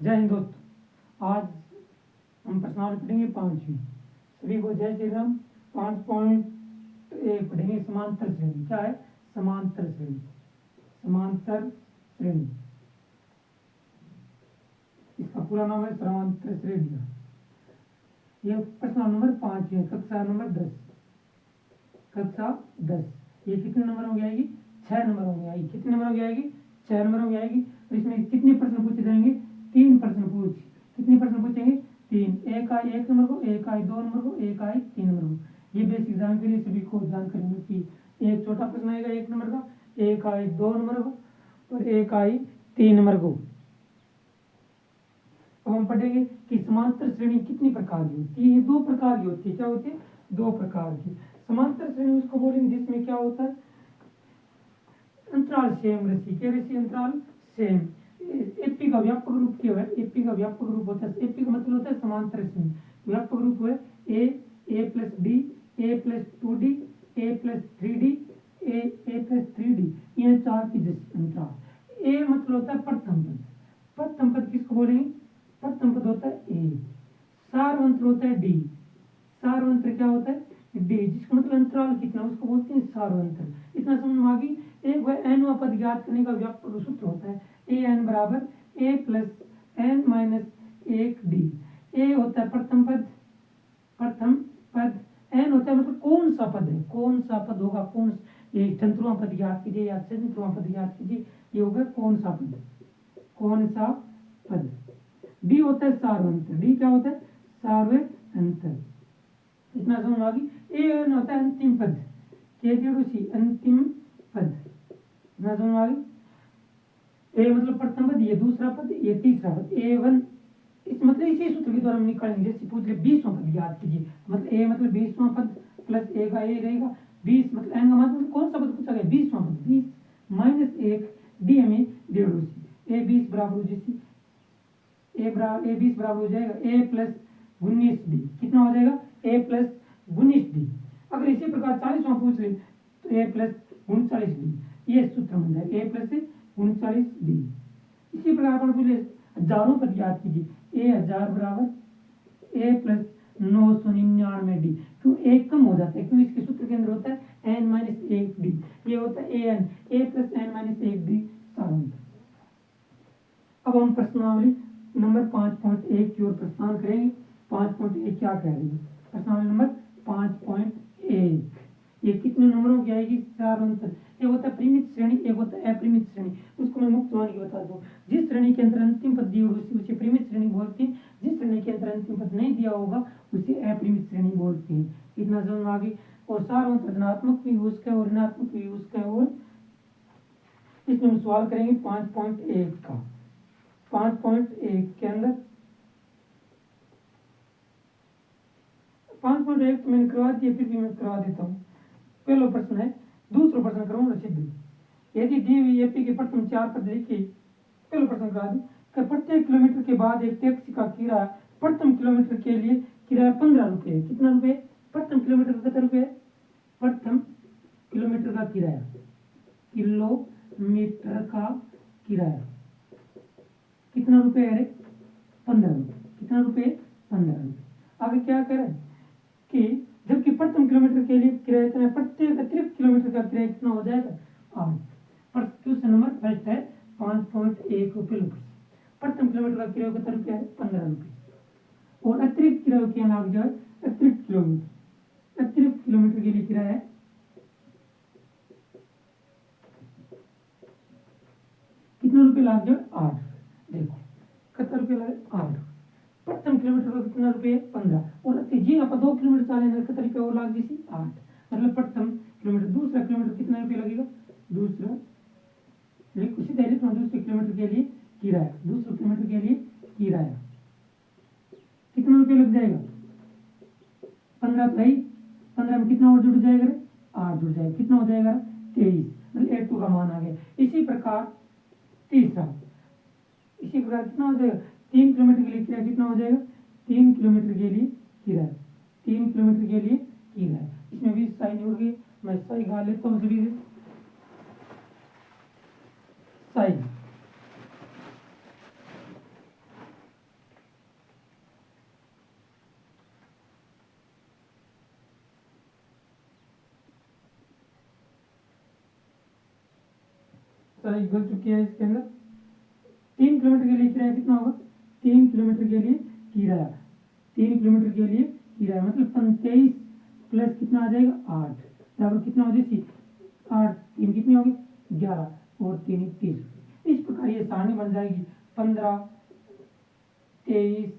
जय हिंद दोस्तों, आज हम प्रश्नावली पढ़ेंगे 5वीं। सभी को जय श्री राम। 5.1 पढ़ेंगे समांतर श्रेणी। क्या है? समांतर श्रेणी। समांतर श्रेणी, इसका पूरा नाम है समांतर श्रेणी। यह प्रश्न नंबर 5 है, कक्षा नंबर 10। कक्षा 10 ये कितने नंबर हो जाएगी? 6 नंबर हो जाएगी। कितने नंबर हो जाएगी? 6 नंबर हो जाएगी। और इसमें कितने प्रश्न पूछे जाएंगे? 3 प्रश्न पूछ। कितने प्रश्न पूछेंगे? 3। एक आई 1 नंबर को, एक आई 2 नंबर को, एक आई 3 नंबर को। ये बेसिक जानकारी सभी को जानकारी होती है। एक छोटा प्रश्न आएगा 1 नंबर का, एक आई 2 नंबर को और एक आई 3 नंबर को। अब हम पढ़ेंगे कि समांतर श्रेणी कितनी प्रकार की होती है। ये 2 प्रकार की होती है। क्या होती है? 2 प्रकार की। समांतर श्रेणी उसको बोलेंगे जिसमें क्या होता है? अंतराल सेम रेसी। क्या रेसी? अंतराल सेम। एपी का व्यापक रूप क्या है? एपी का व्यापक रूप होता है, एपी का मतलब होता है समांतर श्रेणी। व्यापक रूप है ए प्लस डी, ए प्लस 2d, ए प्लस 3d, ए प्लस 3d। ये 4 की अंतराल। ए मतलब होता है प्रथम पद। प्रथम पद किसको बोलेंगे? प्रथम पद होता है ए। सार्वंत्र होता है डी। सार्वंत्र क्या होता है? डी, जिसका मतलब अंतराल कितना उसको बोलते हैं सार्वंत्र। इतना समझ में आ गई। एक एन पद ज्ञात करने का व्यापक सूत्र होता है ए एन बराबर ए प्लस एन माइनस 1d। ए होता है प्रथम पद, प्रथम पद। एन होता है मतलब कौन सा पद है, कौन सा पद होगा, कौन ये चतुर्थवां पद ज्ञात कीजिए या चतुर्थवां पद ज्ञात कीजिए। ये होगा कौन सा पद, कौन सा पद। डी होता है सार्वंत्र। डी क्या होता है? सार्वंत्र। इतना समझ आ गई। ए एन होता है अंतिम पद, के सी अंतिम पद। इतना समझ आ गई। ए मतलब प्रथम पद, ये दूसरा पद, ये तीसरा पद। ए1 इस मतलब इसी सूत्र के द्वारा हम निकालेंगे। जैसे पूछ ले 20वां पद याद कीजिए, मतलब ए मतलब 20वां पद प्लस ए का ए रहेगा। 20 मतलब एन का मतलब कौन सा पद पूछा गया? 20वां पद। 20 माइनस 1 डी हमें 1.5 ए 20 बराबर हो जैसी ए 20 बराबर हो जाएगा ए प्लस 19d। कितना हो जाएगा? ए प्लस 19d। अगर इसी प्रकार 40वां पूछ ले तो ए प्लस 39d। ये सूत्र बन जाएगा ए प्लस 39d। इसी प्रकार अपन पूछ ले हजारों पद याद कीजिए। ए 1000 बराबर ए प्लस 999d। क्यों? एक कम हो जाता है, क्यों? इसके सूत्र के अंदर होता है एन माइनस 1d। ये होता है A N, A plus N minus 1d सारांश। अब हम प्रश्नावली नंबर 5.1 की ओर प्रस्थान करेंगे। 5.1 क्या कह रही है? प्रश्नावली नंबर 5.1 ये कितने नंबरों की आएगी? 4 अंतर। एक होता है परिमित श्रेणी, एक होता है अपरिमित श्रेणी। उसको मैं मुक्त मान के बता दूं। जिस श्रेणी के अंदर अंतिम पद दी होगी उसे परिमित श्रेणी बोलते हैं। जिस श्रेणी के अंदर अंतिम पद नहीं दिया होगा उसे अपरिमित श्रेणी बोलते हैं। इतना समझ आ गई। और सार्वंत्र धनात्मक भी हो सकता है और ऋणात्मक भी हो सकता है। और इसमें हम सवाल करेंगे 5.1 का। 5.1 के अंदर 5.1 तो मैंने करवा दिया, फिर भी मैं करवा देता हूँ। पहला प्रश्न है, दूसरा प्रश्न करूंगा सिद्ध। यदि दी हुई एपी के प्रथम 4 पद लिखिए। पहला प्रश्न करा दी कि प्रत्येक किलोमीटर के बाद एक टैक्सी का किराया प्रथम किलोमीटर के लिए किराया 15 रुपये है। कितना रुपये? प्रथम किलोमीटर का कितना रुपये? प्रथम किलोमीटर का किराया, किलोमीटर का किराया कितना रुपये है? 15 रुपये। कितना रुपये? 15 रुपये। आगे क्या करें कि जबकि प्रथम किलोमीटर के लिए किराया कितना है, प्रत्येक अतिरिक्त किलोमीटर का किराया कितना हो जाएगा? 8। पर क्वेश्चन नंबर फर्स्ट है 5.1 रुपये। प्रथम किलोमीटर का किराया कितना रुपया है? 15 रुपये। और अतिरिक्त किराया क्या लाग जाए? अतिरिक्त किलोमीटर, अतिरिक्त किलोमीटर के लिए किराया है कितना रुपये लाग जाए? 8। देखो कितना रुपये लागे? 8। प्रथम किलोमीटर का कितना रुपये? 15। और जी आप 2 किलोमीटर चले कितना रुपये और लाग जैसी 8। मतलब प्रथम किलोमीटर। दूसरा किलोमीटर कितना रुपये लगेगा? दूसरा उसी तरह दूसरे किलोमीटर के लिए किराया, दूसरे किलोमीटर के लिए किराया कितना रुपये लग जाएगा? 15 भाई 15 में कितना और जुड़ जाएगा? 8 जुड़ जाएगा। कितना हो जाएगा? 23। मतलब A2 का मान आ गया। इसी प्रकार तीसरा, इसी प्रकार कितना हो जाएगा? 3 किलोमीटर के लिए किराया कितना हो जाएगा? 3 किलोमीटर के लिए किराया, 3 किलोमीटर के लिए किराया। इसमें भी साइन हो गई। मैं सही गा लेता हूँ सभी से। साइन सही गलत किया है इसके अंदर। 3 किलोमीटर के लिए किराया कितना होगा? 3 किलोमीटर के लिए किराया, 3 किलोमीटर के लिए किराया मतलब 23 प्लस कितना आ जाएगा 8 बराबर कितना हो जाएगी 8 3 कितने हो गए 11 और 3 30। इस प्रकार ये सारणी बन जाएगी 15 23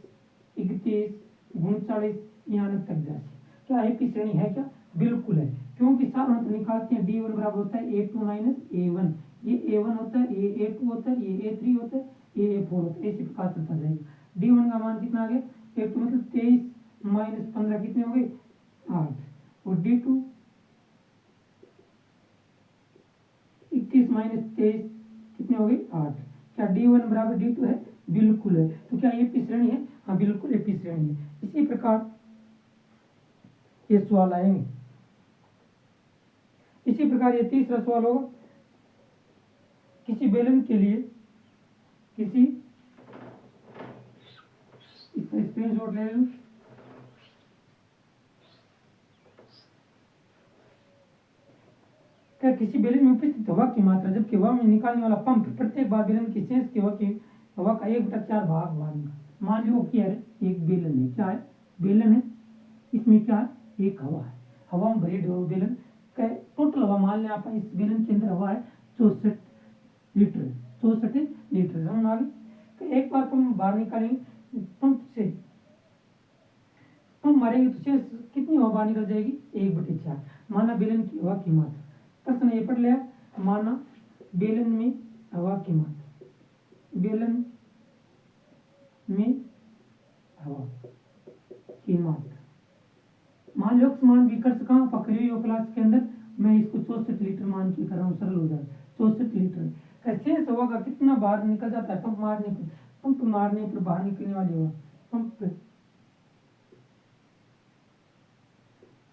31 39 यहाँ तक जाए। क्या एपी श्रेणी है क्या? बिल्कुल है, क्योंकि साधारण अंतर निकालते हैं D1 बराबर होता है A2 माइनस A1, ये A1 होता है, ये A2 होता है, ये A3 होता है, ये A4 होता है, इसी प्रकार चलता जाएगा। D1 का मान कितना आ गया? A2 मतलब 23 माइनस 15 कितने हो गए 8 और D2 21 माइनस 23 कितने हो गए 8। क्या D1 बराबर D2 है? बिल्कुल है। तो क्या एपी श्रेणी है? हाँ बिल्कुल एपी श्रेणी है। इसी प्रकार ये सवाल आएंगे। इसी प्रकार ये तीसरा सवाल होगा, किसी बेलन के लिए किसी इसका स्क्रीनशॉट ले लो। क्या किसी बेलन में उपस्थित हवा की मात्रा जबकि हवा में निकालने वाला पंप प्रत्येक बार बेलन की शेष की हवा का 1/4 भाग बाहर निकाल। मान लो क्या है, एक बेलन है, क्या है बेलन है, इसमें क्या है एक हवा है, हवा में भरी बेलन का टोटल हवा मान लें आप, इस बेलन के अंदर हवा है 64 लीटर, 64 लीटर हम आगे। तो एक बार पंप बाहर निकालेंगे, पंप से पंप मारेंगे तो शेष कितनी हवा बाहर निकल जाएगी 1/4। माना बेलन की हवा की मात्रा, प्रश्न ये पढ़ लिया, माना बेलन में हवा की मात्रा, बेलन में हवा की मात्रा मान लो मान विकर्ष कहाँ पकड़ी हुई क्लास के अंदर, मैं इसको 64 लीटर मान के कर रहा हूँ, सरल हो जाए 64 लीटर। शेष हवा का कितना बाहर निकल जाता है पंप मारने पर बाहर निकलने वाली हवा, पंप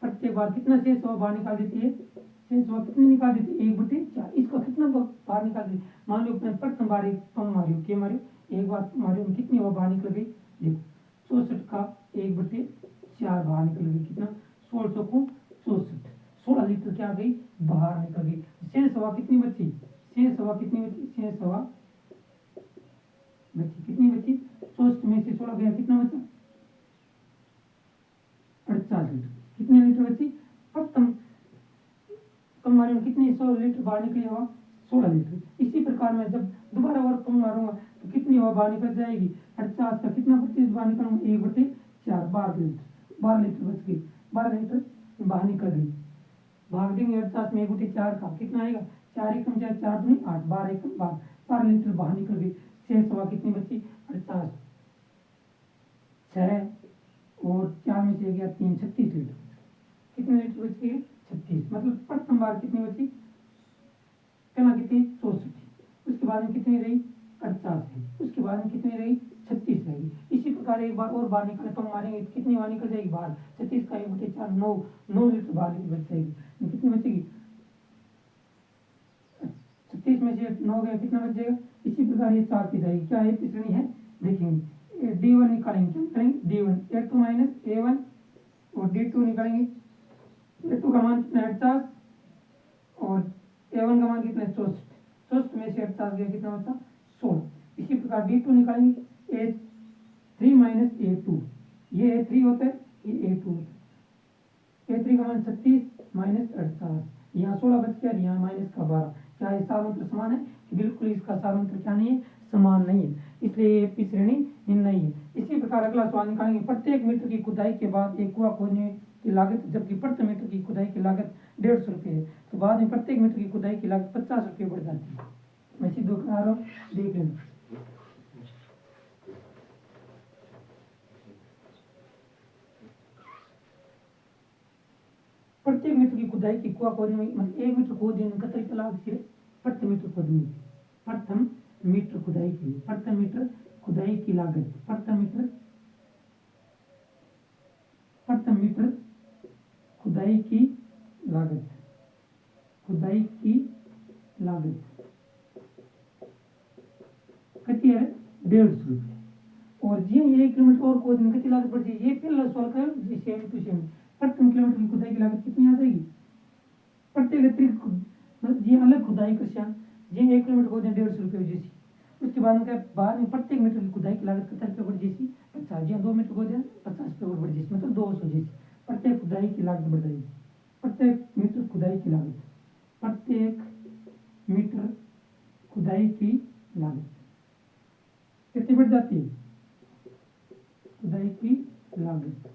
प्रत्येक बार कितना शेष हवा बाहर निकाल देती है, शेष हवा कितनी निकाल देती है 1/4। इसका कितना बाहर निकाल देती, मान लो मैं प्रथम बार एक पंप मारी, क्या मारी एक बार मारी, कितनी हवा बाहर निकल गई, देखो 64 का 1/4 बाहर निकल गई, कितना 1600 को 64, 16 लीटर क्या गई बाहर निकल गई। शेष हवा कितनी बची, शेष हवा कितनी बची, शेष हवा बची कितनी बची, 64 में से 16 गया कितना बचा 48 लीटर, कितने लीटर बची प्रथम मारे में कितनी 100 लीटर बाहर निकली हवा 16 लीटर। इसी प्रकार मैं जब दोबारा और पंप मारूंगा तो कितनी हवा बाहर निकल जाएगी 48 का कितना प्रतिशत बाहर निकलूंगा 1/4, 12 लीटर बच गई, 12 लीटर बाहर निकल गई। भाग देंगे 48 में 1/4 का कितना आएगा 4 एकम 4 4 दूनी 8, 12 एकम 12 लीटर बाहर निकल गई। शेष हवा कितनी बची 48, 6 और 4 में से गया 3, 36 लीटर, कितने लीटर बच गए 36, मतलब प्रथम बार कितनी बची पहला कितनी 64, उसके बाद में कितनी रही 48 है, उसके बाद में कितनी रही 36 रहेगी। इसी प्रकार एक बार और बाहर निकले पंप मारेंगे कितनी बाहर निकल जाएगी बाहर 36 का 1/4 9 लीटर बाहर बच जाएगी, कितनी बचेगी 36 में से 9 गया कितना बच जाएगा। इसी प्रकार ये 4 की जाएगी। क्या है श्रेणी है देखेंगे, D1 निकालेंगे, क्या निकालेंगे D1 A2 माइनस A1 और D2 निकालेंगे, A2 का मान कितना 48 और A1 का मान कितना 64 में से 48 गया कितना बचा 16। इसी प्रकार D2 निकालेंगे, A3 माइनस A2, ये A3 होता है ये A2 होता है, A3 का मान 36 माइनस 48, यहाँ 16 बच गया, यहाँ माइनस का 12। क्या ये सारंत्र समान है कि बिल्कुल इसका सारंत्र क्या नहीं है समान नहीं है, इसलिए ये पी श्रेणी नहीं है। इसी प्रकार अगला सवाल निकालेंगे, प्रत्येक मीटर की खुदाई के बाद एक कुआं खोदने की लागत जबकि प्रति मीटर की खुदाई की लागत 150 रुपये है, तो बाद में प्रत्येक मीटर की खुदाई की लागत 50 रुपये बढ़ जाती है। मैं सीधो करा रहा हूँ, देख लेना। प्रत्येक मीटर की खुदाई की कुआं खोदने में मतलब 1 मीटर खोदने में कितने रुपये लागत है प्रति मीटर खोदने की, प्रथम मीटर खुदाई के लिए प्रति मीटर खुदाई की लागत, प्रति मीटर खुदाई की लागत, खुदाई की लागत कितनी है 150 रुपये। और जी 1 किलोमीटर और खोदने में कितनी लागत पड़ जाएगी, ये पहला सवाल का सेम टू सेम, प्रति किलोमीटर की खुदाई की लागत कितनी आ जाएगी प्रत्येक अतिरिक्त मतलब ये अलग खुदाई का जी 1 किलोमीटर खोदे 150 रुपये जैसी। उसके बाद में क्या, बाद में प्रत्येक मीटर की खुदाई की लागत 70 रुपये बढ़ जैसी 50, जी 2 मीटर खोदे 50 रुपये बढ़ जैसी, मतलब 200 जैसी। प्रत्येक खुदाई की लागत बढ़ जाएगी, प्रत्येक मीटर खुदाई की लागत, प्रत्येक मीटर खुदाई की लागत कितनी बढ़ जाती है, खुदाई की लागत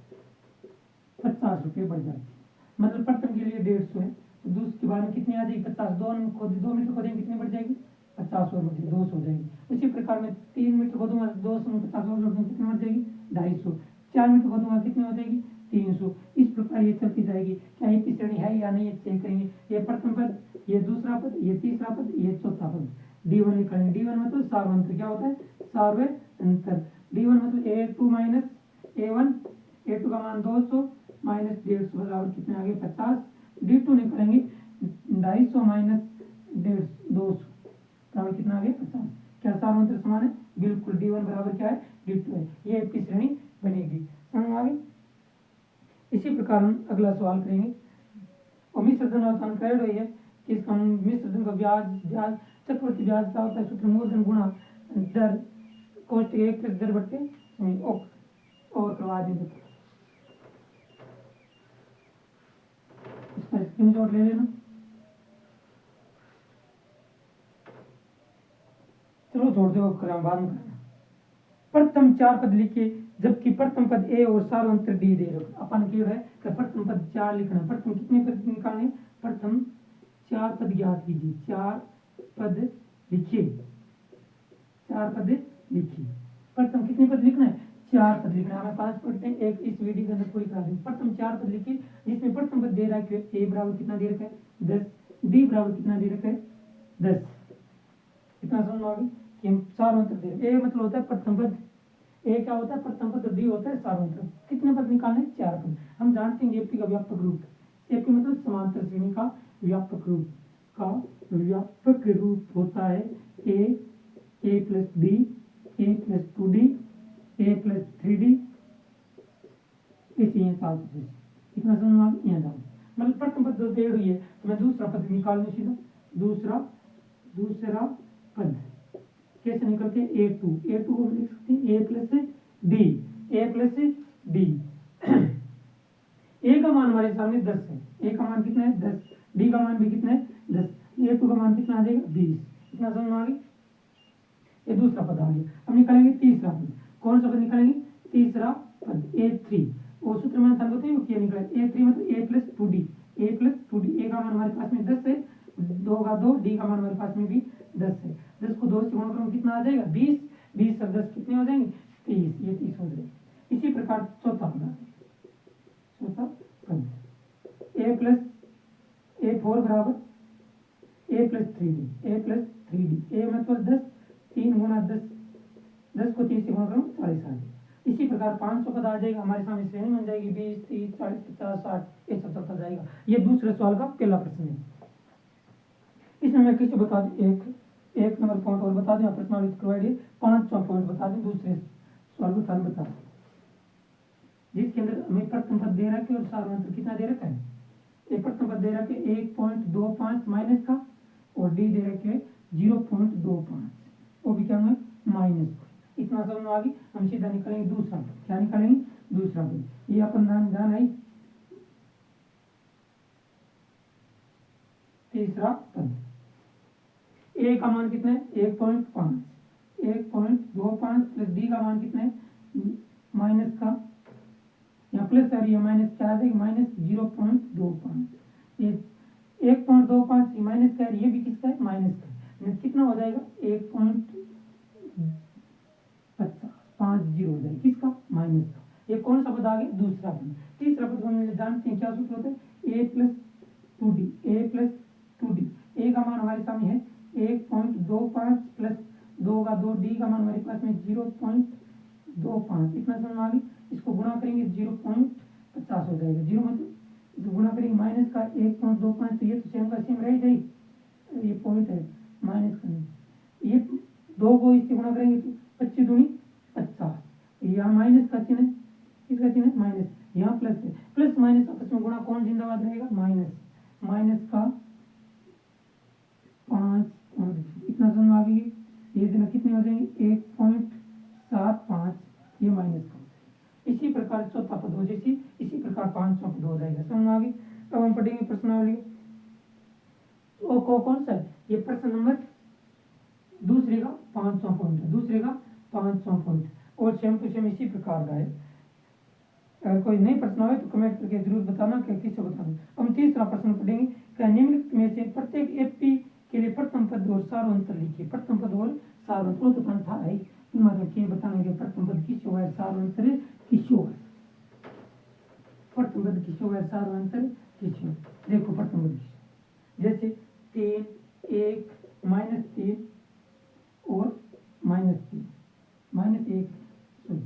50 रुपये बढ़ जाती है। मतलब प्रथम के लिए 150 है, तो दूसरे के बाद में कितनी आ जाएगी 50, 2 मीटर खोदेंगे कितनी बढ़ जाएगी 50 और बढ़ जाएगी 200 हो जाएगी। उसी प्रकार में 3 मीटर खोदूंगा 200 में 50 और जोड़ दूंगा कितनी बढ़ जाएगी 250, 4 मीटर खोदूंगा कितनी हो जाएगी 300। इस प्रकार ये चलती जाएगी। क्या ये श्रेणी है या नहीं, ये चेक करेंगे। ये प्रथम पद, ये दूसरा पद, ये तीसरा पद, ये चौथा पद। D1 निकालेंगे। D1 मतलब सार्वंत्र, क्या होता है सार्व अंतर। D1 मतलब A2 माइनस A1, A2 का मान 200 माइनस 150 बराबर कितने आ गए 50। D2 निकालेंगे 250 माइनस 200 बराबर कितना आ गया 50। क्या सार्वंत्र समान है, बिल्कुल। D1 बराबर क्या है D2 है। ये आपकी श्रेणी बनेगी, समझ में आ गई। इसी प्रकार हम अगला सवाल करेंगे। और मिश्र धन और क्रेडिट हुई है कि इसका मिश्र धन का ब्याज चक्रवर्ती ब्याज क्या होता है, सूत्र मूलधन गुणा दर कोष्ट 1 प्लस दर बट्टे और करवा देंगे। इसका स्क्रीनशॉट ले लेना। चलो छोड़ दो, अब बाद में करना। प्रथम 4 पद लिखे, जबकि प्रथम पद ए और सार्वंत्र डी दे रखो। अपन क्यों है कि प्रथम पद 4 लिखना। प्रथम कितने पद निकालने, प्रथम 4 पद ज्ञात कीजिए। 4 पद लिखिए, 4 पद लिखिए। प्रथम कितने पद लिखना है, 4 पद लिखना है। हमें 5 पद हैं, एक इस वीडियो के अंदर पूरी करा देंगे। प्रथम 4 पद लिखिए, जिसमें प्रथम पद दे रहा है ए बराबर कितना दे रखा है 10, डी बराबर कितना दे रखा है 10। इतना समझ में आ गई कि हम सार्वंत्र दे रहे। ए मतलब होता है प्रथम पद, ए क्या होता है प्रथम पद, डी होता है सार्वंत्र। कितने पद निकालने, 4 पद। हम जानते हैं एपी का व्यापक रूप, एपी मतलब समांतर श्रेणी का व्यापक रूप, का व्यापक रूप होता है ए प्लस डी, ए प्लस 2D, ए प्लस 3D, इसी हिसाब से। इतना समझ में यहाँ जाओ। मतलब प्रथम पद दे रही है तो मैं दूसरा पद निकाल लूँ सीधा। दूसरा पद कैसे निकलते हैं, A2 को लिख सकते हैं ए प्लस डी। ए का मान हमारे सामने 10 है, ए का मान कितना है 10, डी का मान भी कितना है 10, A2 का मान कितना आ जाएगा 20। इतना समझ में आ गई। ये दूसरा पद आ गया। अब निकालेंगे तीसरा पद। कौन सा पद निकालेंगे, तीसरा पद A3। वो सूत्र में था बताइए क्या निकला, A3 मतलब A प्लस 2D, ए का मान हमारे पास में 10 है, 2 का 2, डी का मान हमारे पास में भी 10 है। 10 को 2 से गुणा करो कितना आ जाएगा 20, 20 और 10 कितने हो जाएंगे 30, ये 30 हो जाएगा। इसी प्रकार चौथा पद, चौथा पद A4 बराबर A प्लस 3D, A मतलब 10, 3 गुणा 10, 10 को 30 से गुणा करो 40 आ जाएगा। इसी प्रकार 500 पद आ जाएगा हमारे सामने, श्रेणी बन जाएगी 20, 30, 40, 50, 60, ये सब चलता जाएगा। ये दूसरे सवाल का पहला प्रश्न है। इसमें मैं किसी बता दूं, एक नंबर पॉइंट और बता दें, प्रश्नावली प्रोवाइड है, 5वां पॉइंट बता दें दूसरे सवाल को तुरंत बता दें, जिसके अंदर हमें प्रथम पद दे रखा है और सार्वंत्र कितना दे रखा है। एक प्रथम पद दे रखा है 1.25 माइनस का, और डी दे रखे है 0.25, वो भी क्या है माइनस। इतना समझ में आ गई। हम सीधा निकालेंगे दूसरा पद। क्या निकालेंगे, दूसरा पद। ये अपन ध्यान आई। तीसरा पद, ए का मान कितना है 1.5, 1.25 प्लस डी का मान कितना है माइनस का, यहाँ प्लस आ रही है माइनस क्या आ जाएगी माइनस 0.25। ये 1.25 माइनस क्या है, ये भी किसका है माइनस का, कितना हो जाएगा 1.50 हो जाएगा किसका माइनस का। ये कौन सा पद आ गया, दूसरा पद। तीसरा पद हम जानते हैं क्या सूत्र होता है, a प्लस 2D। ए का मान हमारे सामने है 1.25 प्लस 2 का 2, डी का मान हमारे पास में 0.25। इतना समझ में आ गई। इसको गुणा करेंगे 0.50 हो जाएगा। 0 मतलब गुणा करेंगे माइनस का 1.25, तो ये तो सेम का सेम रह जाएगी, ये पॉइंट है माइनस का नहीं। ये 2 को इससे गुणा करेंगे तो 25 दूनी 50, यहाँ माइनस का चिन्ह है, किसका चिन्ह है माइनस, यहाँ प्लस है। प्लस माइनस आपस में गुणा कौन जिंदाबाद रहेगा, माइनस का 5 इतना समझ आ गई। ये देना कितने हो जाएंगे 1.75, ये माइनस का हो जाएगा। इसी प्रकार चौथा पद हो जैसी इसी प्रकार पांचवा पद हो जाएगा। समझ आ गई। अब हम पढ़ेंगे प्रश्नावली कौन सा है, ये प्रश्न नंबर दूसरे का 5वां पॉइंट है, दूसरे का 5वां पॉइंट और सेम टू सेम इसी प्रकार का है। अगर कोई नई प्रश्न हो तो कमेंट करके जरूर बताना कि किसे बताना। हम तीसरा प्रश्न पढ़ेंगे। क्या निम्नलिखित में से प्रत्येक एपी के लिए प्रथम पद और सारांतर लिखिए। प्रथम पद और सारांतर तो था है मतलब के बताने के प्रथम पद किसो है सारांतर किसो है। प्रथम पद किसो है सारांतर किसो। देखो प्रथम पद जैसे 3 1 -3 और -3 -1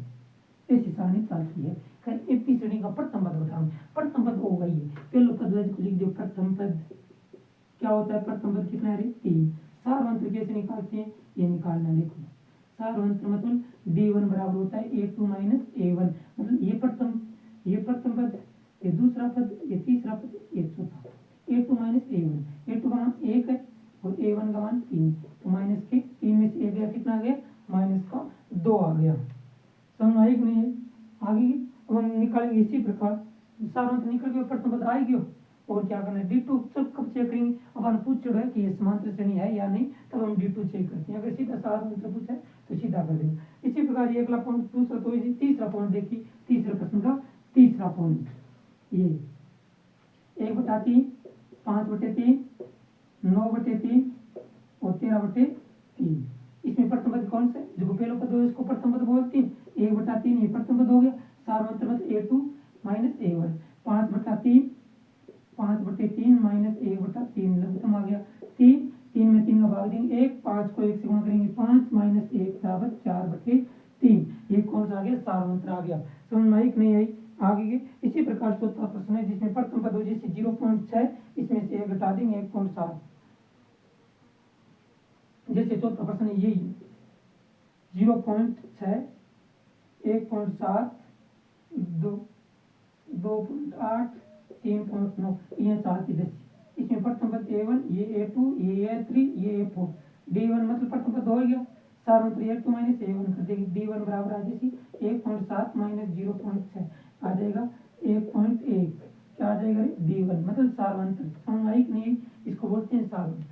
ऐसी सारणी चलती है। एपी श्रेणी का प्रथम पद बताओ। प्रथम पद होगा ये पहले पद को लिख दो। प्रथम पद क्या होता है, प्रथम पद कितना है 3। सारांतर कैसे निकालते हैं, ये निकालना देखो। सारांतर मतलब d1 बराबर होता है a2 - a1 मतलब ये प्रथम पद, ये दूसरा पद, ये तीसरा पद, ये चौथा पद। a2 - a1, a2 का मान 1 है और a1 का मान 3, तो माइनस के 3 में से 1 गया कितना आ गया माइनस का 2 आ गया। समझ आई कि नहीं आगे। अब हम निकालेंगे इसी प्रकार सारांश निकल गया प्रथम पद आएगी और क्या करना है d2 सब कब चेक करेंगे। अब हम पूछ रहे हैं कि ये समांतर श्रेणी है या नहीं, तब हम d2 चेक करते हैं। अगर सीधा सारांश पूछा है तो सीधा कर देंगे। इसी प्रकार ये अगला पॉइंट दूसरा तो तीसरा पॉइंट देखिए। तीसरे प्रश्न का तीसरा पॉइंट ये 1/3 5/3 9/3 और 13/3। इसमें प्रथम पद कौन सा है, जो पहला पद है इसको प्रथम पद बोलते हैं। 1/3 ये प्रथम पद हो गया। सारांतर मतलब a2 - a1। 5/3 5/3 - 1/3 लघुत्तम आ गया 3 में 3 का भाग देंगे 1, 5 को 1 से गुणा करेंगे 5 - 1 बराबर 4/3। ये कौन सा आ गया सारांतर आ गया। समझ में आई कि नहीं आई आगे के। इसी प्रकार चौथा प्रश्न है जिसमें प्रथम पद हो जैसे 0.6 इसमें से 1 घटा देंगे 1.7। जैसे चौथा प्रश्न है यही 0.6 1.7 2.8 3.9 ये 4 की 10। इसमें प्रथम पद a1 ये a2 ये a3 ये a4। d1 मतलब प्रथम पद हो गया। सारांतर a2 - a1 कर देंगे। d1 बराबर आ जैसी 1.7 - 0.6 आ जाएगा 1.1। क्या आ जाएगा d1 मतलब सारांतर। समझ आई कि नहीं, इसको बोलते हैं सारांतर।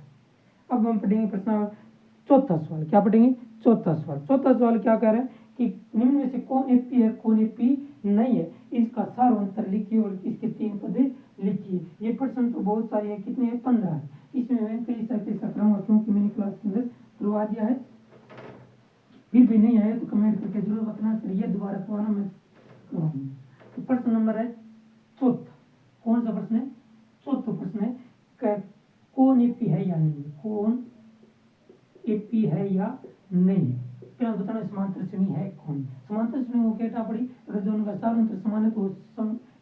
अब हम पढ़ेंगे प्रश्न चौथा सवाल। क्या पढ़ेंगे चौथा सवाल क्या कह रहा है कि निम्न में से कौन एपी है कौन एपी नहीं है, इसका सारांतर लिखिए और इसके 3 पद लिखिए। ये प्रश्न तो बहुत सारे हैं, कितने हैं 15 है। इसमें मैं कई ऐसा करूँगा क्योंकि मैंने क्लास के अंदर करवा दिया है। फिर भी नहीं आया तो कमेंट करके जरूर बताना, चाहिए दोबारा करवाना मैं करवाऊंगा। तो प्रश्न नंबर है चौथा। कौन सा प्रश्न है चौथा प्रश्न है कौन एपी है या नहीं, कौन एपी है या नहीं। फिर बताना समांतर श्रेणी है कौन। समांतर श्रेणी वो क्या पड़ी, अगर जो उनका सारांतर समान है तो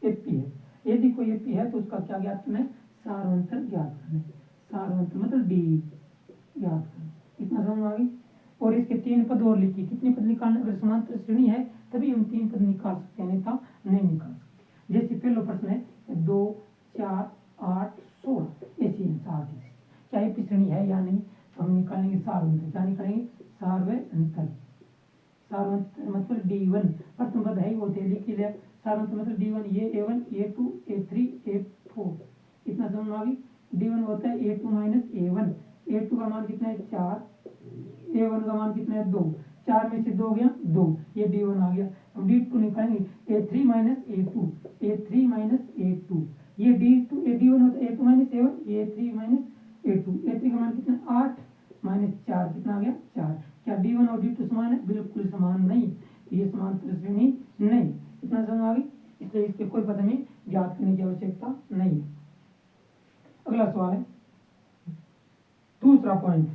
एपी है। यदि कोई एपी है तो उसका क्या ज्ञात करना है सारांतर ज्ञात करना है। सारांतर मतलब डी ज्ञात करना। इतना समझ आ गई। और इसके 3 पद और लिखिए। कितने पद निकालने, अगर समांतर श्रेणी है तभी हम 3 पद निकाल सकते हैं, नहीं था नहीं निकाल सकते। जैसे पहला प्रश्न है 2 4 8 16 ऐसी है 4 क्या एपी श्रेणी है या नहीं, हम निकालेंगे सारांतर। क्या निकालेंगे सार्वंतर। सारांतर मतलब d1 प्रथम पद है वो लिख लिया। सारांतर मतलब d1 ये a1 a2 a3 a4। इतना समझ आ गई। d1 होता है a2 - a1। a2 का मान कितना है 4, a1 का मान कितना है 2। 4 में से 2 गया 2, ये d1 आ गया। हम d2 निकालेंगे a3 - a2 a3 - a2। ये d2 d1 होता है a2 - a1 ये a3 - a2। a3 का मान कितना है 8 - 4 कितना आ गया 4। क्या d1 और d2 समान है, बिल्कुल समान नहीं, ये समांतर श्रेणी नहीं। इतना समझ आ गई। इसलिए इसके कोई पद में ज्ञात करने की आवश्यकता नहीं है। अगला सवाल है दूसरा पॉइंट।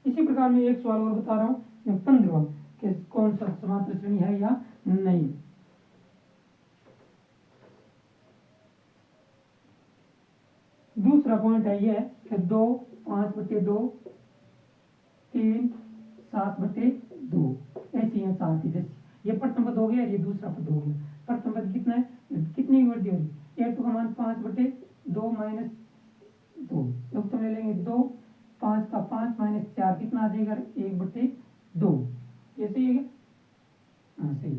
इसी प्रकार मैं एक सवाल और बता रहा हूँ 15वां कि कौन सा समांतर श्रेणी है या नहीं। दूसरा पॉइंट है यह कि 2 5/2 3 7/2 ऐसी है 4 की 10। ये प्रथम पद हो गया, ये दूसरा पद हो गया। प्रथम पद कितना है, कितनी वृद्धि हो रही है a2 का मान 5/2 2 लघुत्तम ले लेंगे 2, 5 का 5 माइनस 4 कितना आ जाएगा 1/2। ये सही है क्या? हाँ सही।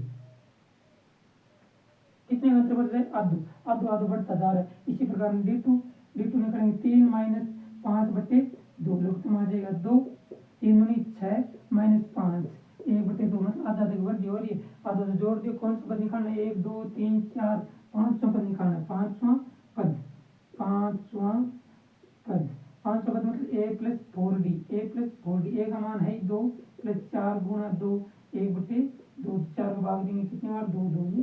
कितने घंटे बढ़ जाए आधो आधो आधो बढ़ता जा रहा है। इसी प्रकार में D2 निकालेंगे 3 माइनस 5/2 लघुत्तम आ जाएगा 2, 3 दूनी 6 माइनस 5 1/2 मतलब आधा आधा वर्ग हो रही है। आधा से जोड़ दियो कौन सा पद निकालना है 1 2 3 4 5वां पद निकालना है। पांचवां पद पांचवां पद मतलब a+4d a का मान है 2 + 4 गुणा 2 1/2 4 को भाग देंगे कितनी बार 2 2 ये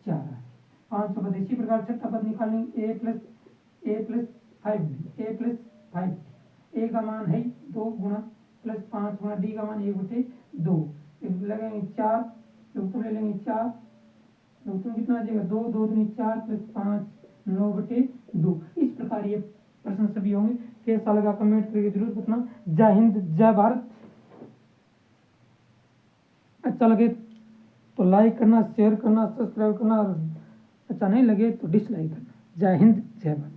4 है। पांचवां पद इसी प्रकार छठा पद निकालेंगे a का मान है 2 गुणा +5 गुणा d का मान 1/2 लगेंगे 4 लघुत्तम ले लेंगे 4 लघुत्तम कितना आ जाएगा 2 2 दूनी 4 + 5 9/2। इस प्रकार ये प्रश्न सभी होंगे। कैसा लगा कमेंट करके जरूर बताना। जय हिंद जय भारत। अच्छा लगे तो लाइक करना, शेयर करना, सब्सक्राइब करना और अच्छा नहीं लगे तो डिसलाइक करना। जय हिंद जय भारत।